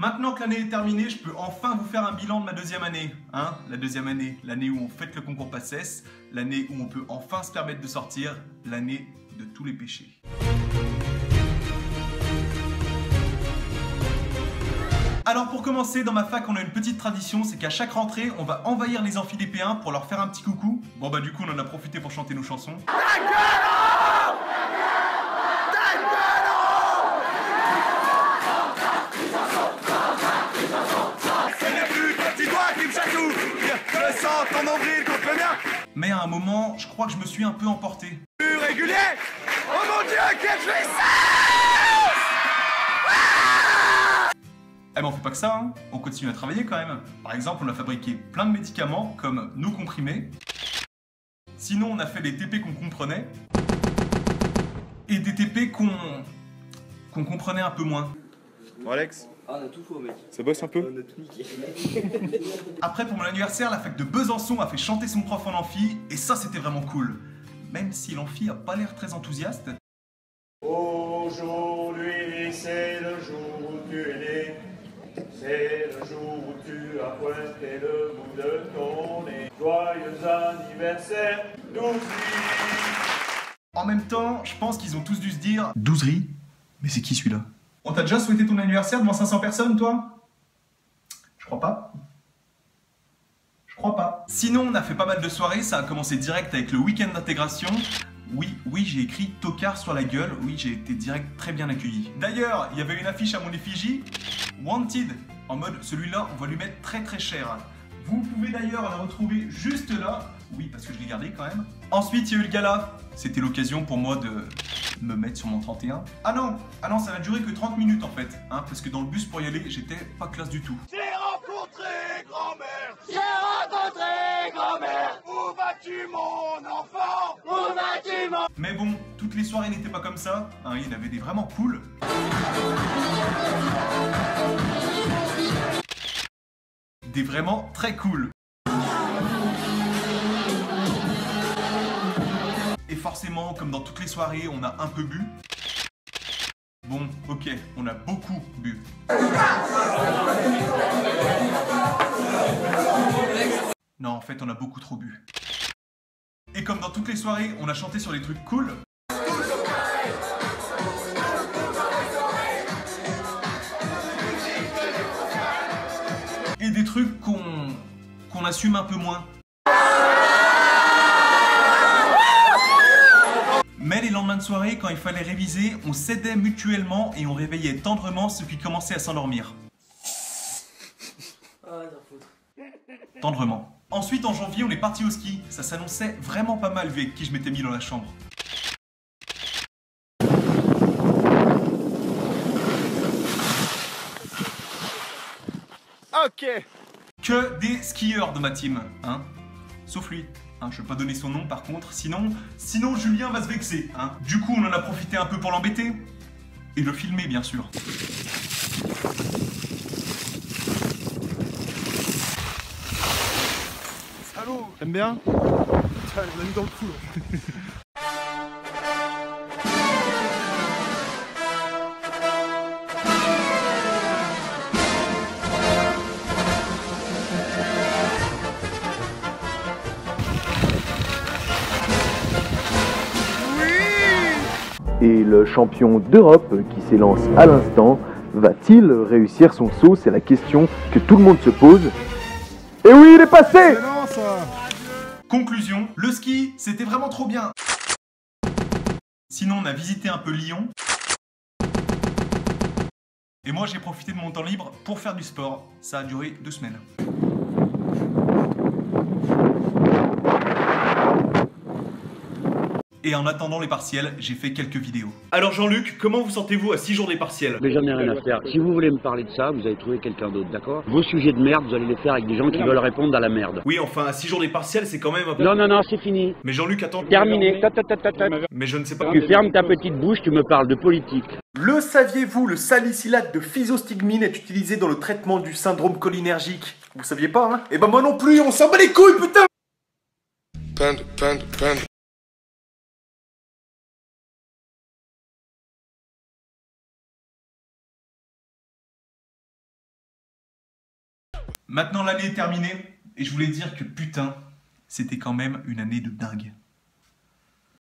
Maintenant que l'année est terminée, je peux enfin vous faire un bilan de ma deuxième année. Hein, la deuxième année, l'année où on fête le concours PACES, l'année où on peut enfin se permettre de sortir, l'année de tous les péchés. Alors pour commencer, dans ma fac, on a une petite tradition, c'est qu'à chaque rentrée, on va envahir les amphis des P1 pour leur faire un petit coucou. Bon bah du coup, on en a profité pour chanter nos chansons. Je sens ton nombril contre le mien. Mais à un moment, je crois que je me suis un peu emporté. Plus régulier. Oh mon Dieu, quelle jouissance! Eh ben on fait pas que ça, hein. On continue à travailler quand même. Par exemple, on a fabriqué plein de médicaments comme nos comprimés. Sinon, on a fait des TP qu'on comprenait. Et des TP qu'on comprenait un peu moins. Bon Alex? Ah, on a tout faux, mec. Ça bosse un peu? On a tout niqué. Après, pour mon anniversaire, la fac de Besançon a fait chanter son prof en amphi, et ça, c'était vraiment cool. Même si l'amphi a pas l'air très enthousiaste. Aujourd'hui, c'est le jour où tu es né. C'est le jour où tu as pointé le bout de ton nez. Joyeux anniversaire, Douzerie. En même temps, je pense qu'ils ont tous dû se dire... Douzerie? Mais c'est qui celui-là? On t'a déjà souhaité ton anniversaire devant 500 personnes, toi? Je crois pas. Je crois pas. Sinon, on a fait pas mal de soirées, ça a commencé direct avec le week-end d'intégration. Oui, j'ai écrit tocard sur la gueule, oui, j'ai été direct très bien accueilli. D'ailleurs, il y avait une affiche à mon effigie, Wanted, en mode celui-là, on va lui mettre très très cher. Vous pouvez d'ailleurs la retrouver juste là, oui, parce que je l'ai gardé quand même. Ensuite, il y a eu le gala, c'était l'occasion pour moi de me mettre sur mon 31. Ah non, ça n'a duré que 30 minutes en fait, hein, parce que dans le bus pour y aller, j'étais pas classe du tout. J'ai rencontré grand-mère. J'ai rencontré grand-mère. Où vas-tu mon enfant? Où vas-tu mon... Mais bon, toutes les soirées n'étaient pas comme ça, hein, il y en avait des vraiment cool. Des vraiment très cool. Et forcément, comme dans toutes les soirées, on a un peu bu. Bon, ok, on a beaucoup bu. Non, en fait, on a beaucoup trop bu. Et comme dans toutes les soirées, on a chanté sur des trucs cool. Et des trucs qu'on assume un peu moins. Mais les lendemains de soirée, quand il fallait réviser, on s'aidait mutuellement et on réveillait tendrement ceux qui commençaient à s'endormir. Tendrement. Ensuite, en janvier, on est parti au ski. Ça s'annonçait vraiment pas mal vu avec qui je m'étais mis dans la chambre. Ok. Que des skieurs de ma team, hein. Sauf lui. Hein, je vais pas donner son nom par contre, sinon Julien va se vexer. Hein. Du coup, on en a profité un peu pour l'embêter. Et le filmer, bien sûr. Allô. T'aimes bien? Putain, on l'a mis dans le cou là. Et le champion d'Europe qui s'élance à l'instant, va-t-il réussir son saut? C'est la question que tout le monde se pose. Et oui, il est passé! Non, ça. Conclusion, le ski, c'était vraiment trop bien. Sinon, on a visité un peu Lyon. Et moi, j'ai profité de mon temps libre pour faire du sport. Ça a duré 2 semaines. Et en attendant les partiels, j'ai fait quelques vidéos. Alors Jean-Luc, comment vous sentez-vous à 6 jours des partiels? Mais j'en ai rien à faire. Si vous voulez me parler de ça, vous allez trouver quelqu'un d'autre, d'accord? Vos sujets de merde, vous allez les faire avec des gens qui veulent répondre à la merde. Oui, enfin, à 6 jours des partiels, c'est quand même un peu... Non, c'est fini. Mais Jean-Luc, attends... Terminé. Mais je ne sais pas... Tu fermes ta petite bouche, tu me parles de politique. Le saviez-vous, le salicylate de physostigmine est utilisé dans le traitement du syndrome cholinergique? Vous saviez pas, hein? Eh ben moi non plus, on s'en bat les couilles, putain! Maintenant l'année est terminée, et je voulais dire que putain, c'était quand même une année de dingue.